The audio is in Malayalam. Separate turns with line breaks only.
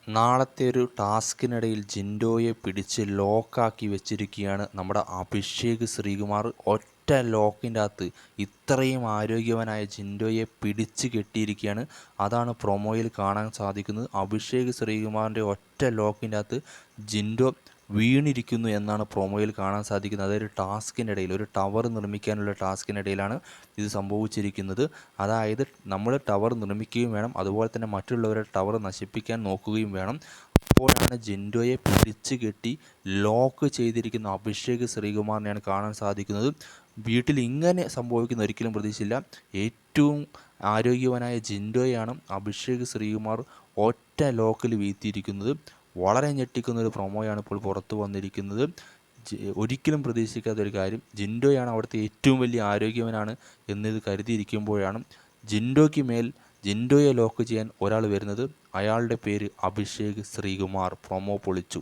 നാളത്തെ ഒരു ടാസ്കിനിടയിൽ ജിൻഡോയെ പിടിച്ച് ലോക്കാക്കി വെച്ചിരിക്കുകയാണ് നമ്മുടെ അഭിഷേക് ശ്രീകുമാർ. ഒറ്റ ലോക്കിൻ്റെ അകത്ത് ഇത്രയും ആരോഗ്യവാനായ ജിൻഡോയെ പിടിച്ച് കെട്ടിയിരിക്കുകയാണ്. അതാണ് പ്രൊമോയിൽ കാണാൻ സാധിക്കുന്നത്. അഭിഷേക് ശ്രീകുമാറിൻ്റെ ഒറ്റ ലോക്കിൻ്റെ അകത്ത് ജിൻഡോ വീണിരിക്കുന്നു എന്നാണ് പ്രൊമോയിൽ കാണാൻ സാധിക്കുന്നത്. അതൊരു ടാസ്കിൻ്റെ ഇടയിൽ, ഒരു ടവർ നിർമ്മിക്കാനുള്ള ടാസ്കിനിടയിലാണ് ഇത് സംഭവിച്ചിരിക്കുന്നത്. അതായത് നമ്മൾ ടവർ നിർമ്മിക്കുകയും വേണം, അതുപോലെ തന്നെ മറ്റുള്ളവരുടെ ടവർ നശിപ്പിക്കാൻ നോക്കുകയും വേണം. അപ്പോഴാണ് ജിൻഡോയെ പിടിച്ച് കെട്ടി ലോക്ക് ചെയ്തിരിക്കുന്ന അഭിഷേക് ശ്രീകുമാറിനെയാണ് കാണാൻ സാധിക്കുന്നത്. വീട്ടിൽ ഇങ്ങനെ സംഭവിക്കുന്ന ഒരിക്കലും പ്രതീക്ഷയില്ല. ഏറ്റവും ആരോഗ്യവാനായ ജിൻഡോയാണ് അഭിഷേക് ശ്രീകുമാർ ഒറ്റ ലോക്കിൽ വീഴ്ത്തിയിരിക്കുന്നത്. വളരെ ഞെട്ടിക്കുന്ന ഒരു പ്രൊമോയാണ് ഇപ്പോൾ പുറത്തു വന്നിരിക്കുന്നത്. ഒരിക്കലും പ്രതീക്ഷിക്കാത്തൊരു കാര്യം, ജിൻഡോയാണ് അവിടുത്തെ ഏറ്റവും വലിയ ആരോഗ്യവനാണ് എന്നിത് കരുതിയിരിക്കുമ്പോഴാണ് ജിൻഡോയ്ക്ക് മേൽ ജിൻഡോയെ ലോക്ക് ചെയ്യാൻ ഒരാൾ വരുന്നത്. അയാളുടെ പേര് അഭിഷേക് ശ്രീകുമാർ. പ്രൊമോ പൊളിച്ചു.